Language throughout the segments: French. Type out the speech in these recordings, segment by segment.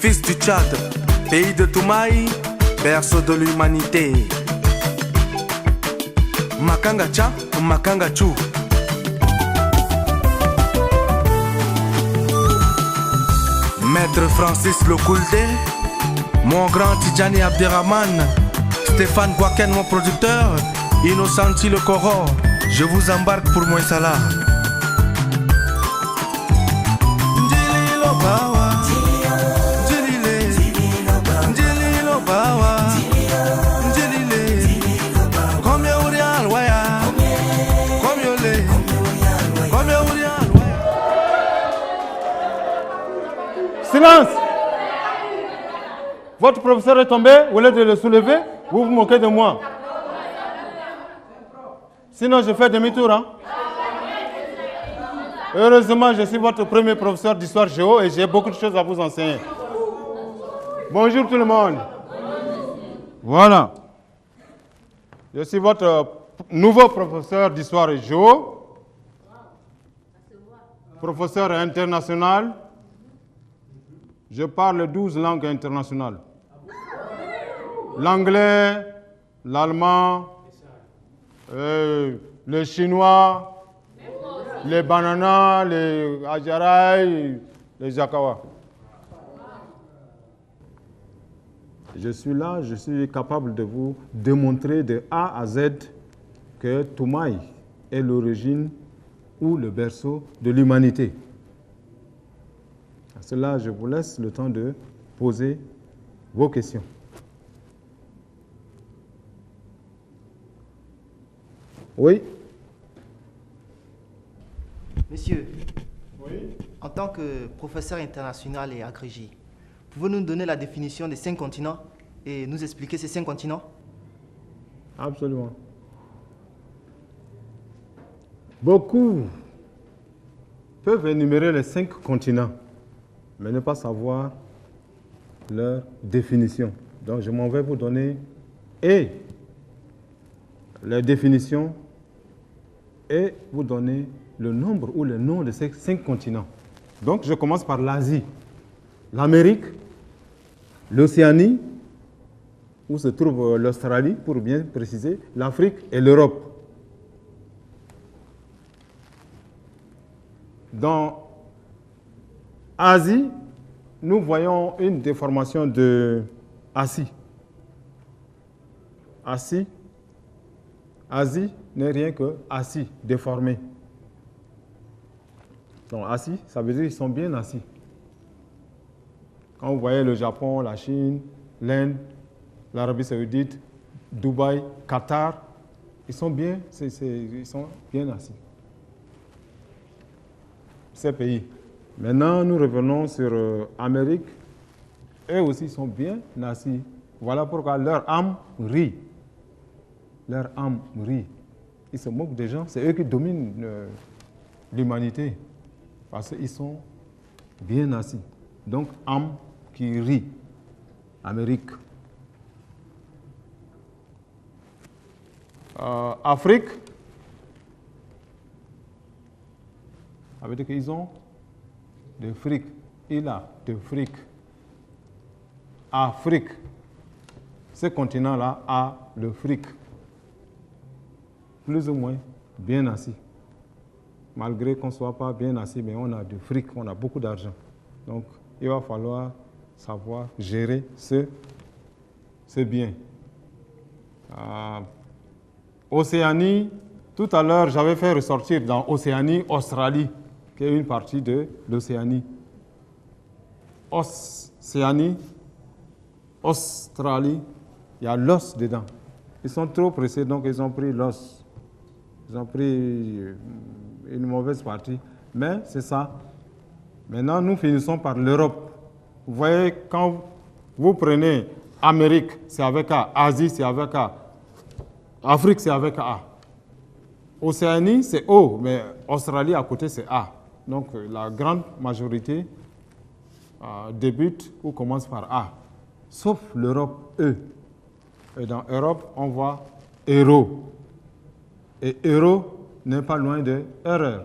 fils du Tchad, pays de Toumaï, berceau de l'humanité. Makanga Tcha, Makanga Tchou. Maître Francis Lokoulde, mon grand Tidjani Abderrahman, Stéphane Gwaken, mon producteur, Innocenti Le Coro, je vous embarque pour Mouessala. Silence! Votre professeur est tombé, au lieu de le soulever, vous vous moquez de moi. Sinon, je fais demi-tour. Hein? Heureusement, je suis votre premier professeur d'histoire géo et j'ai beaucoup de choses à vous enseigner. Bonjour tout le monde. Voilà. Je suis votre nouveau professeur d'histoire géo, professeur international. Je parle 12 langues internationales. L'anglais, l'allemand, le chinois, les bananas, les ajarai, les jakawa. Je suis là, je suis capable de vous démontrer de A à Z que Toumaï est l'origine ou le berceau de l'humanité. À cela, je vous laisse le temps de poser vos questions. Oui. Monsieur, Oui. en tant que professeur international et agrégé, pouvez-vous nous donner la définition des 5 continents et nous expliquer ces 5 continents? Absolument. Beaucoup peuvent énumérer les 5 continents, mais ne pas savoir leur définition. Donc je m'en vais vous donner et les définitions et vous donner le nombre ou le nom de ces 5 continents. Donc je commence par l'Asie, l'Amérique, l'Océanie, où se trouve l'Australie, pour bien préciser, l'Afrique et l'Europe. Dans Asie, nous voyons une déformation de Asie. Asie n'est rien que assis, déformé. Donc assis, ça veut dire qu'ils sont bien assis. Quand vous voyez le Japon, la Chine, l'Inde, l'Arabie Saoudite, Dubaï, Qatar, ils sont bien assis. Ces pays. Maintenant, nous revenons sur Amérique. Eux aussi sont bien assis. Voilà pourquoi leur âme rit. Leur âme rit. Ils se moquent des gens. C'est eux qui dominent l'humanité. Parce qu'ils sont bien assis. Donc, âme qui rit. Amérique. Afrique. Ça veut dire qu'ils ont de fric. Il a de fric. Afrique. Ce continent-là a le fric. Plus ou moins bien assis. Malgré qu'on ne soit pas bien assis, mais on a du fric, on a beaucoup d'argent. Donc, il va falloir savoir gérer ce bien. Océanie, tout à l'heure, j'avais fait ressortir dans Océanie, Australie, qui est une partie de l'Océanie. Océanie, Australie, il y a l'os dedans. Ils sont trop pressés, donc ils ont pris l'os. Ils ont pris une mauvaise partie. Mais c'est ça. Maintenant, nous finissons par l'Europe. Vous voyez, quand vous prenez Amérique, c'est avec A. Asie, c'est avec A. Afrique, c'est avec A. Océanie, c'est O, mais Australie, à côté, c'est A. Donc, la grande majorité débute ou commence par A. Sauf l'Europe, E. Et dans Europe, on voit Euro. Et Euro n'est pas loin de erreur.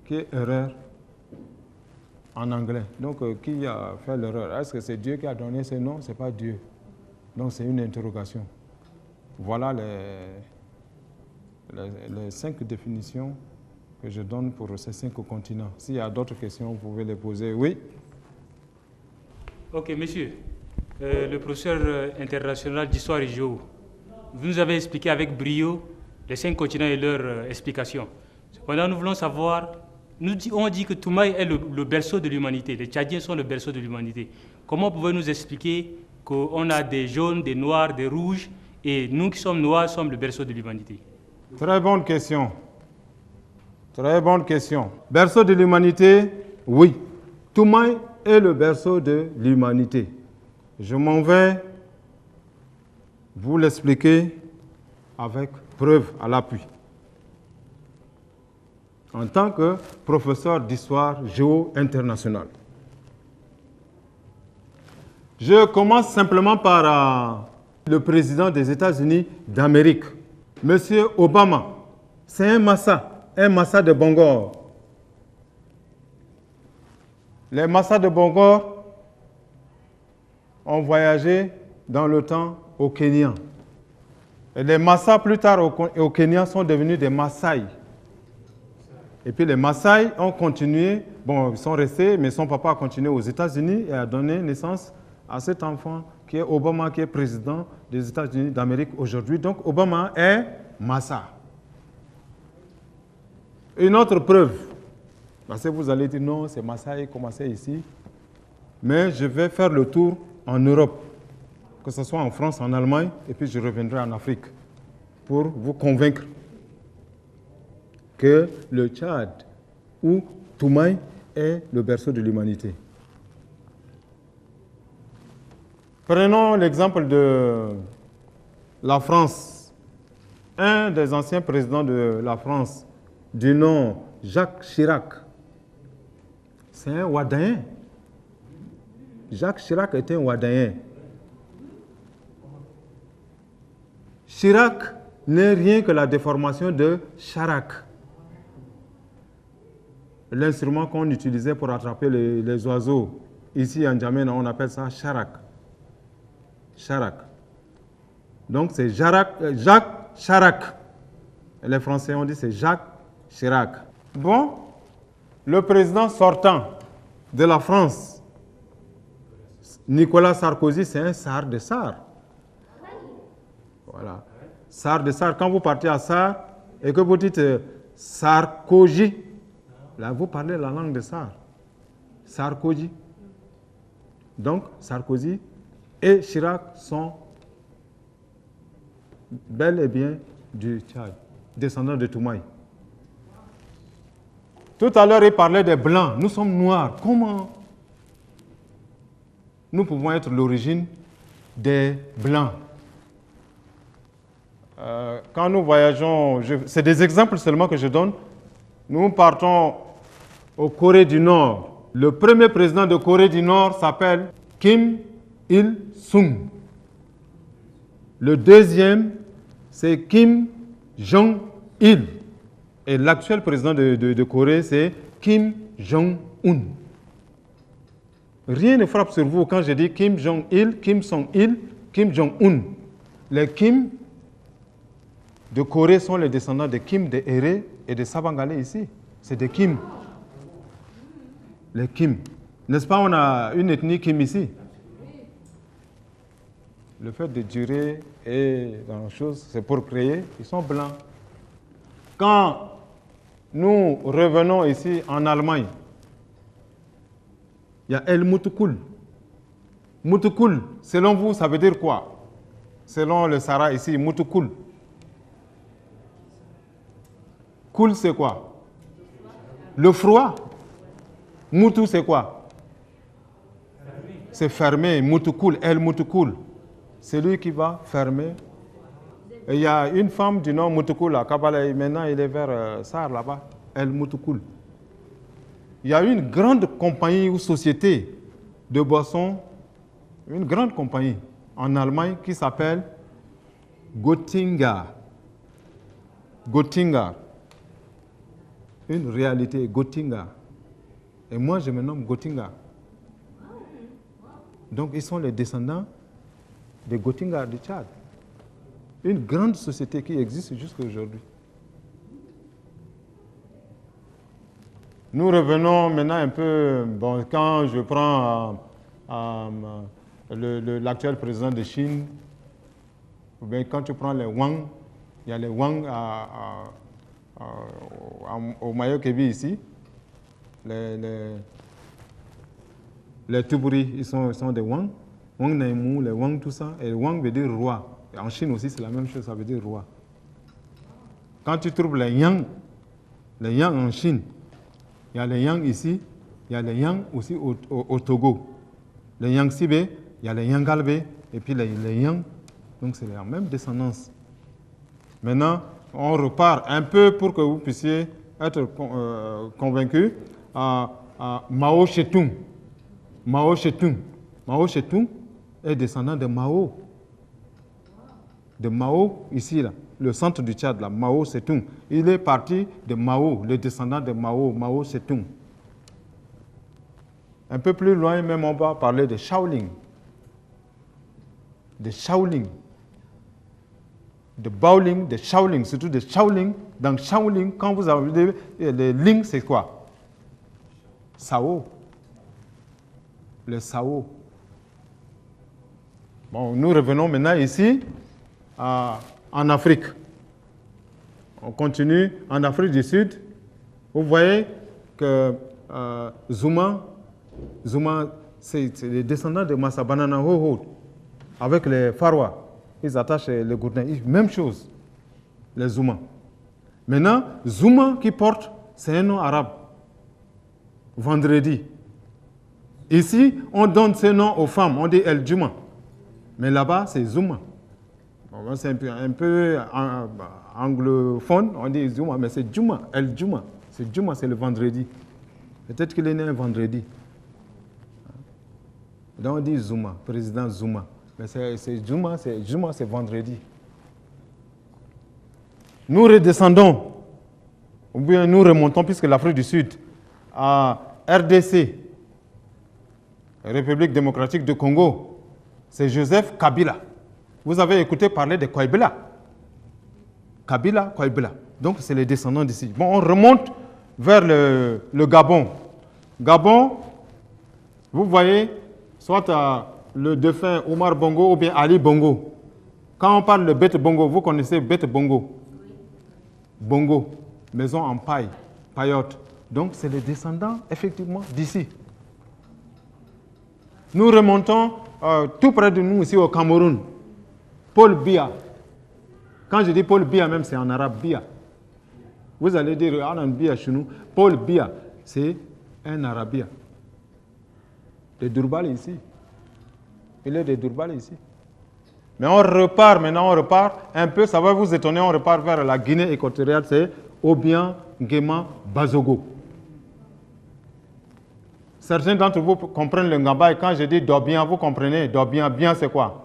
Qui est erreur? en anglais. Donc, qui a fait l'erreur? Est-ce que c'est Dieu qui a donné ce nom? Ce n'est pas Dieu. Donc, c'est une interrogation. Voilà les 5 définitions que je donne pour ces 5 continents. S'il y a d'autres questions, vous pouvez les poser. Oui? Ok, monsieur. Le professeur international d'histoire et géo, vous nous avez expliqué avec brio les 5 continents et leurs explications. Cependant, nous voulons savoir, on dit que Toumaï est le berceau de l'humanité, les Tchadiens sont le berceau de l'humanité. Comment pouvez-vous nous expliquer qu'on a des jaunes, des noirs, des rouges, et nous qui sommes noirs sommes le berceau de l'humanité? Très bonne question. Très bonne question. Berceau de l'humanité, oui. Toumaï est le berceau de l'humanité. Je m'en vais vous l'expliquer avec preuve à l'appui. En tant que professeur d'histoire géo internationale. Je commence simplement par le président des États-Unis d'Amérique, M. Obama. C'est un massa de Bangor. Les massas de Bangor ont voyagé dans le temps au Kenya. Et les massas, plus tard au Kenya, sont devenus des Maasai. Et puis les Maasai ont continué, bon, ils sont restés, mais son papa a continué aux États-Unis et a donné naissance à cet enfant qui est Obama, qui est président des États-Unis d'Amérique aujourd'hui. Donc Obama est Massa. Une autre preuve, parce que vous allez dire non, c'est Massa, il commençait ici, mais je vais faire le tour en Europe, que ce soit en France, en Allemagne, et puis je reviendrai en Afrique pour vous convaincre que le Tchad ou Toumaï est le berceau de l'humanité. Prenons l'exemple de la France. Un des anciens présidents de la France, du nom Jacques Chirac, c'est un Ouadayen. Jacques Chirac était un Ouadayen. Chirac n'est rien que la déformation de Charac, l'instrument qu'on utilisait pour attraper les oiseaux. Ici, en Djamena, on appelle ça Charac. Charac. Donc, c'est Jacques Charac. Et les Français ont dit c'est Jacques Chirac. Bon, le président sortant de la France, Nicolas Sarkozy, c'est un Sar de Sar. Voilà. Sar de Sar, quand vous partez à Sar et que vous dites Sarkozy, là vous parlez la langue de Sar. Sarkozy. Donc Sarkozy et Chirac sont bel et bien du Tchad, descendants de Toumaï. Tout à l'heure, il parlait des Blancs. Nous sommes Noirs. Comment nous pouvons être l'origine des Blancs? Quand nous voyageons, c'est des exemples seulement que je donne, nous partons au Corée du Nord. Le premier président de Corée du Nord s'appelle Kim Il-sung. Le deuxième, c'est Kim Jong-il. Et l'actuel président de Corée, c'est Kim Jong-un. Rien ne frappe sur vous quand je dis Kim Jong-il, Kim Song-il, Kim Jong-un. Les Kim de Corée sont les descendants de Kim de Héré et de Sabangalé ici. C'est des Kim. Les Kim. N'est-ce pas, on a une ethnie Kim ici? Le fait de durer et dans les choses, c'est pour créer, ils sont blancs. Quand nous revenons ici en Allemagne, il y a El Mutukul. Mutukul, selon vous, ça veut dire quoi? Selon le Sahara ici, Mutukul. Kul, c'est quoi? Le froid. Mutu, c'est quoi? C'est fermé. Mutukul, El Mutukul. C'est lui qui va fermer. Et il y a une femme du nom Mutukul à Kabbalah, maintenant il est vers Sar là-bas, El Mutukul. Il y a une grande compagnie ou société de boissons, une grande compagnie en Allemagne qui s'appelle Göttinger. Göttinger. Une réalité, Göttinger. Et moi, je me nomme Gotinga. Donc, ils sont les descendants des Gotinga du Tchad. Une grande société qui existe jusqu'à aujourd'hui. Nous revenons maintenant un peu, bon, quand je prends l'actuel président de Chine, ou bien quand tu prends les Wang, il y a les Wang au Mayo-Kébi ici, les Tuburi, ils sont des Wang, Wang Naimou, les Wang, tout ça, et Wang veut dire roi. Et en Chine aussi, c'est la même chose, ça veut dire roi. Quand tu trouves les Yang en Chine, il y a les Yang ici, il y a les Yang aussi au Togo. Les Yang Sibé, il y a les Yang Galbé, et puis les Yang, donc c'est la même descendance. Maintenant, on repart un peu pour que vous puissiez être convaincus. Mao Zedong. Mao Zedong est descendant de Mao. De Mao, ici, là, le centre du Tchad, là, Mao Zedong. Il est parti de Mao, le descendant de Mao, Mao Zedong. Un peu plus loin, même, on va parler de Shaolin. De Shaolin. De Baoling, de Shaolin, surtout de Shaolin. Dans Shaolin, quand vous avez les Ling, c'est quoi? Sao. Le Sao. Bon, nous revenons maintenant ici, en Afrique. On continue en Afrique du Sud. Vous voyez que Zuma, c'est les descendants de Massa Banana Ho, avec les Farwa. Ils attachent les gourdins. Même chose, les Zuma. Maintenant, Zuma qui porte, c'est un nom arabe. Vendredi. Ici, on donne ce nom aux femmes, on dit El Juma. Mais là-bas, c'est Zuma. Bon, c'est un peu anglophone, on dit Zuma, mais c'est Juma, El Juma. C'est Juma, c'est le vendredi. Peut-être qu'il est né un vendredi. Donc on dit Zuma, président Zuma. Mais c'est Juma, c'est vendredi. Nous redescendons, ou bien nous remontons, puisque l'Afrique du Sud, à RDC, République démocratique du Congo, c'est Joseph Kabila. Vous avez écouté parler de Kabila. Kabila. Donc c'est les descendants d'ici. Bon, on remonte vers le Gabon. Gabon, vous voyez, soit le défunt Omar Bongo ou bien Ali Bongo. Quand on parle de Bête Bongo, vous connaissez Bête Bongo? Bongo, maison en paille, paillotte. Donc c'est les descendants effectivement d'ici. Nous remontons tout près de nous ici au Cameroun. Paul Biya. Quand je dis Paul Biya, même c'est en arabe Biya. Vous allez dire Anan Biya chez nous. Paul Biya, c'est un arabia. De Durbal ici. Il est de Durbal ici. Mais on repart un peu, ça va vous étonner, on repart vers la Guinée équatoriale, c'est Obiang Nguema Bazogo. Certains d'entre vous comprennent le Ngamba et quand je dis Dobian, vous comprenez, Dobian, bien c'est quoi?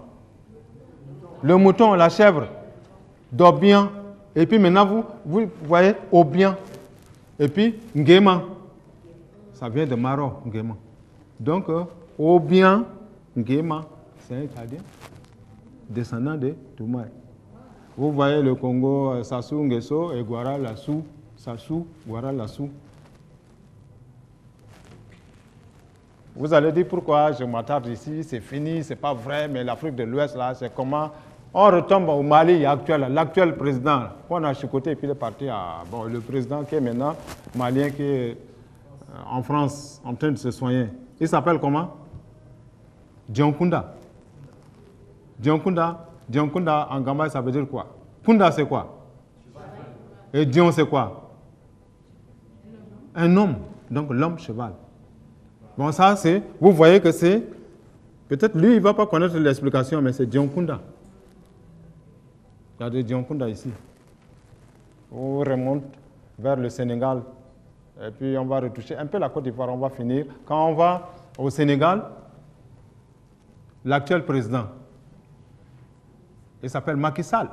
Le mouton, la chèvre, Dobian. Et puis maintenant vous voyez Obiang. Et puis Nguema, ça vient de Maro, Nguema. Donc Obiang Nguema, c'est un Italien, descendant de Toumaï. Vous voyez le Congo, Sassou Nguesso et Guara Lassou, Sassou, Guara Lassou. Vous allez dire pourquoi je m'attarde ici, c'est fini, c'est pas vrai, mais l'Afrique de l'Ouest, là, c'est comment? On retombe au Mali actuel, l'actuel président, qu'on a chicoté et puis il est parti à le président qui est maintenant malien, qui est en France, en train de se soigner. Il s'appelle comment? Dionkunda. Dionkunda en Gamba, ça veut dire quoi? Kunda, c'est quoi? Et Dion, c'est quoi? Un homme, donc l'homme cheval. Bon, ça, c'est, vous voyez que c'est, peut-être lui, il ne va pas connaître l'explication, mais c'est Dionkunda. Regardez Dionkunda ici. On remonte vers le Sénégal, et puis on va retoucher un peu la Côte d'Ivoire, on va finir. Quand on va au Sénégal, l'actuel président, il s'appelle Macky Sall.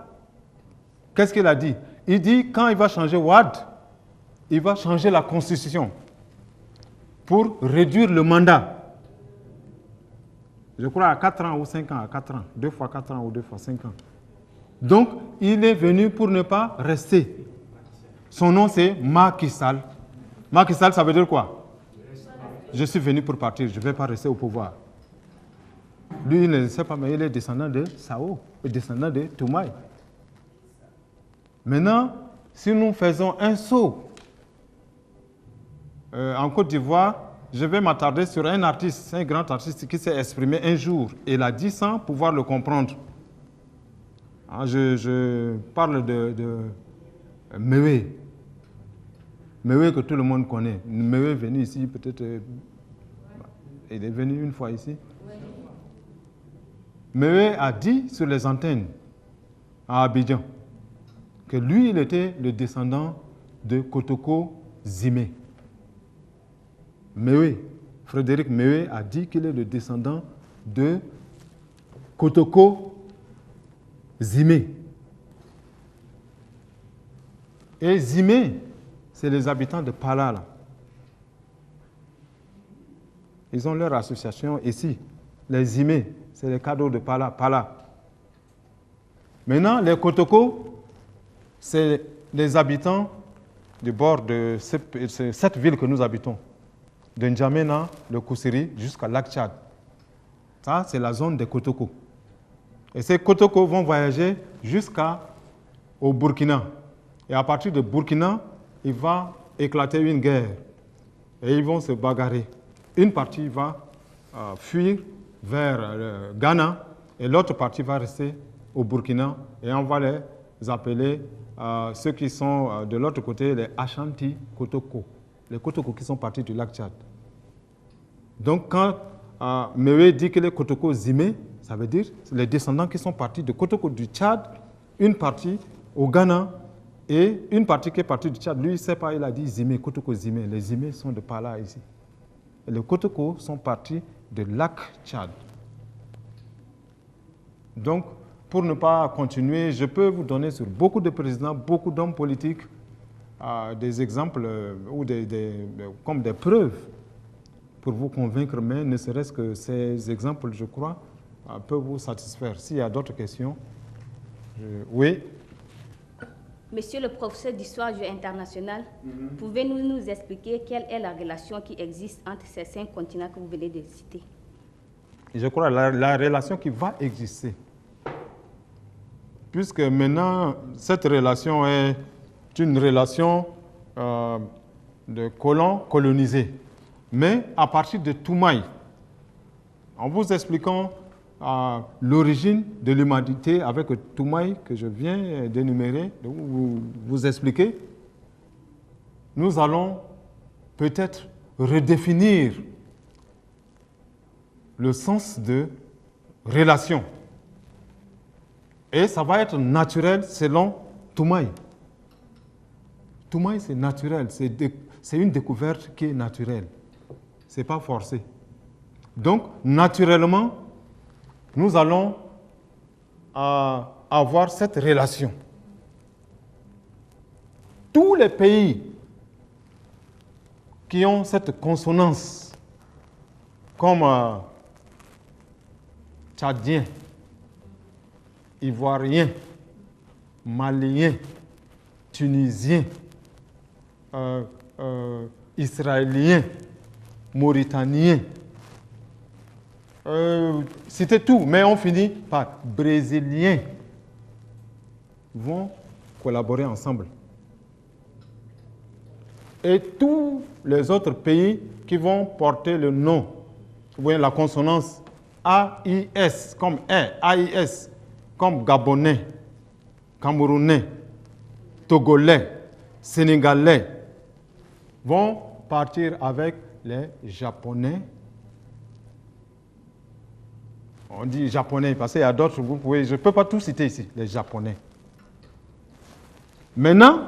Qu'est-ce qu'il a dit? Il dit, quand il va changer Wade, il va changer la constitution. pour réduire le mandat. Je crois à 4 ans ou 5 ans, à 4 ans, 2 fois 4 ans ou 2 fois 5 ans. Donc, il est venu pour ne pas rester. Son nom, c'est Macky Sall. Macky Sall, ça veut dire quoi? Je suis venu pour partir, je ne vais pas rester au pouvoir. Lui, il ne sait pas, mais il est descendant de Sao, descendant de Toumaï. Maintenant, si nous faisons un saut en Côte d'Ivoire, je vais m'attarder sur un artiste, un grand artiste qui s'est exprimé un jour. Et il a dit sans pouvoir le comprendre. Je parle de Mewe. Mewe que tout le monde connaît. Mewe est venu ici, peut-être. Il est venu une fois ici. Mewe a dit sur les antennes à Abidjan que lui, il était le descendant de Kotoko Zimé. Mewe, Frédéric Mewe a dit qu'il est le descendant de Kotoko Zimé. Et Zimé, c'est les habitants de Pala. Là. Ils ont leur association ici. Les Zimé, c'est les cadeaux de Pala. Maintenant, les Kotoko, c'est les habitants du bord de cette ville que nous habitons. De N'Djamena, le Koussiri, jusqu'à Lac Tchad. Ça, c'est la zone des Kotoko. Et ces Kotoko vont voyager jusqu'au Burkina. Et à partir de Burkina, il va éclater une guerre. Et ils vont se bagarrer. Une partie va fuir vers le Ghana et l'autre partie va rester au Burkina. Et on va les appeler ceux qui sont de l'autre côté les Ashanti Kotoko. Les Kotoko qui sont partis du lac Tchad. Donc quand Mewe dit que les Kotoko Zimé, ça veut dire les descendants qui sont partis de Kotoko du Tchad, une partie au Ghana et une partie qui est partie du Tchad. Lui, il ne sait pas, il a dit Zimé, Kotoko Zimé. Les Zimé sont de par là ici. Et les Kotoko sont partis de lac Tchad. Donc, pour ne pas continuer, je peux vous donner sur beaucoup de présidents, beaucoup d'hommes politiques, des exemples ou comme des preuves pour vous convaincre, mais ne serait-ce que ces exemples, je crois, peuvent vous satisfaire. S'il y a d'autres questions, oui. Monsieur le professeur d'histoire internationale, pouvez-vous nous expliquer quelle est la relation qui existe entre ces 5 continents que vous venez de citer? Je crois la relation qui va exister. Puisque maintenant, cette relation est une relation de colons colonisés. Mais à partir de Toumaï, en vous expliquant l'origine de l'humanité avec Toumaï que je viens d'énumérer, de vous expliquer, nous allons peut-être redéfinir le sens de relation. Et ça va être naturel selon Toumaï. Toumaï, c'est naturel, c'est une découverte qui est naturelle. Ce n'est pas forcé. Donc, naturellement, nous allons avoir cette relation. Tous les pays qui ont cette consonance, comme Tchadiens, Ivoiriens, Maliens, Tunisiens, Israéliens, Mauritaniens, c'était tout, mais on finit par Brésiliens, vont collaborer ensemble. Et tous les autres pays qui vont porter le nom, vous voyez la consonance AIS, comme AIS, comme Gabonais, Camerounais, Togolais, Sénégalais, vont partir avec les Japonais. On dit Japonais parce qu'il y a d'autres, vous pouvez, je ne peux pas tout citer ici, les Japonais. Maintenant,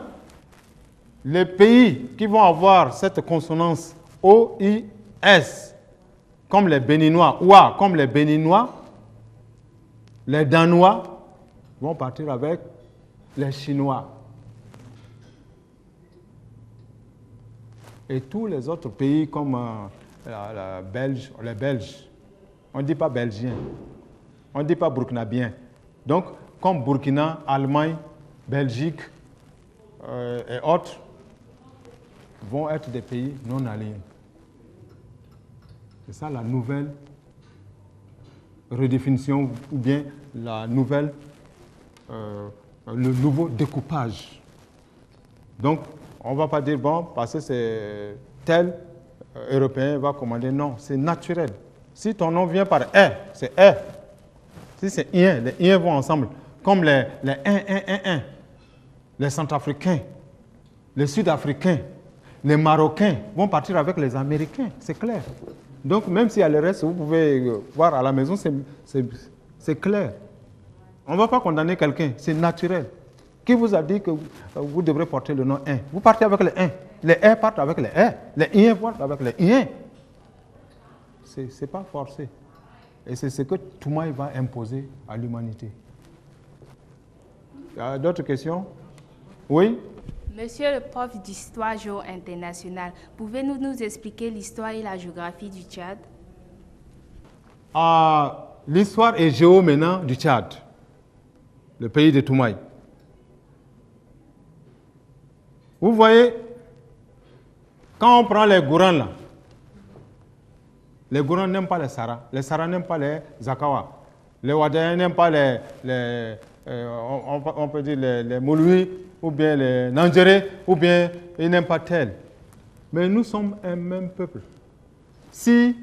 les pays qui vont avoir cette consonance OIS, comme les Béninois, OA, comme les Béninois, les Danois vont partir avec les Chinois. Et tous les autres pays comme les Belges, on ne dit pas belgien, on ne dit pas burkinabien. Donc, comme Burkina, Allemagne, Belgique et autres vont être des pays non alignés. C'est ça la nouvelle redéfinition ou bien le nouveau découpage. Donc, on ne va pas dire, bon, parce que c'est tel Européen va commander. Non, c'est naturel. Si ton nom vient par « E », c'est « E ». Si c'est « ien », les « iens » vont ensemble. Comme les les Centrafricains, les Sud-Africains, les Marocains vont partir avec les Américains, c'est clair. Donc, même s'il y a le reste, vous pouvez voir à la maison, c'est clair. On ne va pas condamner quelqu'un, c'est naturel. Qui vous a dit que vous devrez porter le nom « un » ? Vous partez avec le « un ». Les « e » partent avec les « e ». Les « iens » partent avec les « iens ». Ce n'est pas forcé. Et c'est ce que Toumaï va imposer à l'humanité. D'autres questions? Oui? Monsieur le prof d'histoire géo internationale, pouvez-vous nous expliquer l'histoire et la géographie du Tchad? L'histoire et géo maintenant du Tchad, le pays de Toumaï. Vous voyez, quand on prend les Gourans là, les Gourans n'aiment pas les Saras n'aiment pas les Zakawa, les Wadaïens n'aiment pas on peut dire les Mouloui, ou bien les Nangéré, ou bien ils n'aiment pas tel. Mais nous sommes un même peuple. Si,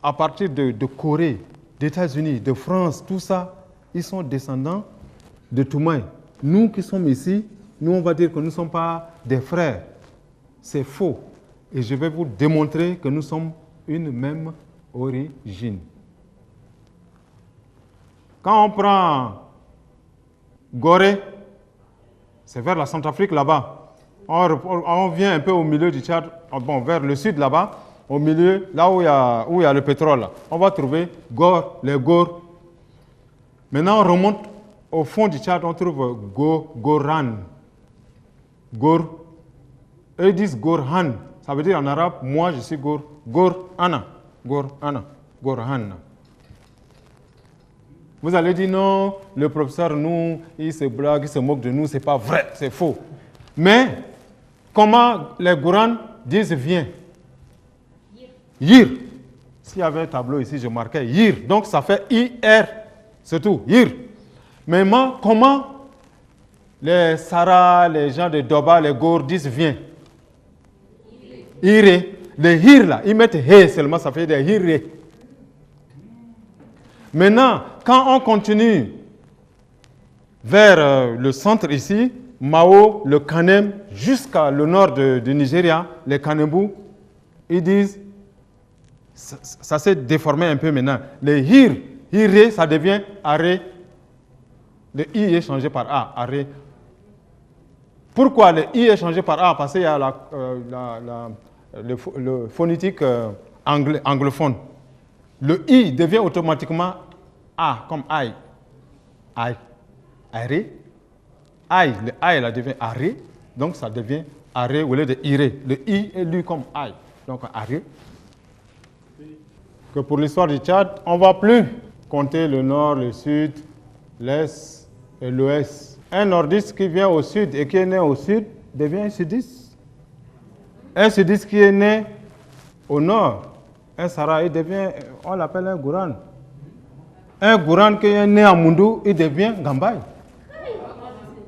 à partir de Corée, d'États-Unis, de France, tout ça, ils sont descendants de Toumaï. Nous qui sommes ici, nous on va dire que nous ne sommes pas des frères. C'est faux. Et je vais vous démontrer que nous sommes une même origine. Quand on prend Gorée, c'est vers la Centrafrique là-bas. On vient un peu au milieu du Tchad, bon, vers le sud là-bas, au milieu, là où il y a le pétrole. Là. On va trouver les Gor. Maintenant, on remonte au fond du Tchad, on trouve Goran. Gor. Eux disent Gorhan. Ça veut dire en arabe, moi je suis Gorana. Gorhan. Vous allez dire non, le professeur, nous, il se blague, il se moque de nous, c'est pas vrai, c'est faux. Mais, comment les Gourans disent viens? Yir. S'il y avait un tableau ici, je marquais Yir. Donc ça fait I-R, c'est tout, Yir. Mais comment les Saras, les gens de Doba, les Gour disent viens? Iré. Les Hir là, ils mettent He seulement, ça fait des Hiré. Maintenant, quand on continue vers le centre ici, Mao, le Kanem, jusqu'à le nord du Nigeria, les Kanembu, ils disent, ça s'est déformé un peu maintenant. Les Hiré, ça devient Aré. Le I est changé par A, Aré. Pourquoi le I est changé par A? Parce qu'il y a le phonétique anglophone. Le I devient automatiquement A, comme I. Aré. Le I là devient Aré. Donc ça devient Aré au lieu de Iré. Le I est lu comme I. Donc Aré. Que pour l'histoire du Tchad, on ne va plus compter le nord, le sud, l'est et l'ouest. Un nordiste qui vient au sud et qui est né au sud devient un sudiste. Un sudiste qui est né au nord, un Sara, il devient, on l'appelle un Gouran. Un Gouran qui est né à Moundou, il devient Gambay.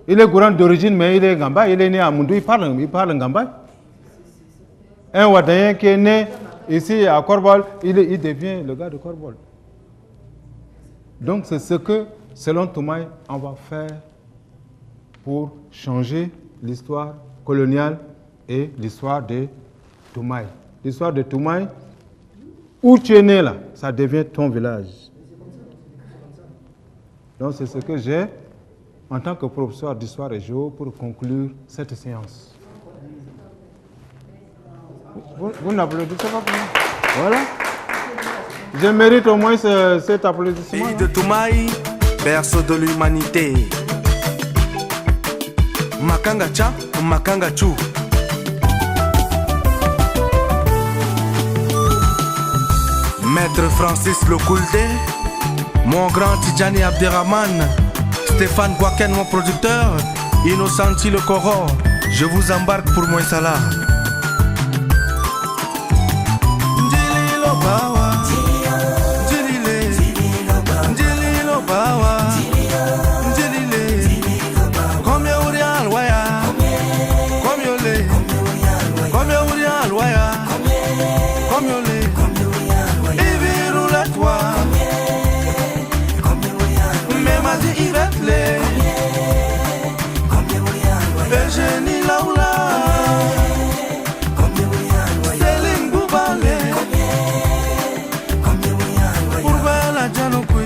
Il est Gouran d'origine, mais il est Gambay. Il est né à Moundou, il parle Gambay. Un Wadayen qui est né ici à Korbol, il devient le gars de Korbol. Donc c'est ce que, selon Toumaï, on va faire pour changer l'histoire coloniale et l'histoire de Toumaï. L'histoire de Toumaï, où tu es né là, ça devient ton village. Donc c'est ce que j'ai en tant que professeur d'histoire et géo pour conclure cette séance. Vous n'applaudissez pas pour moi? Voilà. Je mérite au moins cet applaudissement. Pays de Toumaï, berceau de l'humanité. Makanga cha, makanga chou. Maître Francis Lokoulde, mon grand Tidjani Abderrahman, Stéphane Gwaken, mon producteur, Innocenti le Coro, je vous embarque pour Moïsala. Eugénie Laoula, Céline Boubalé, Urbana Djanokouy.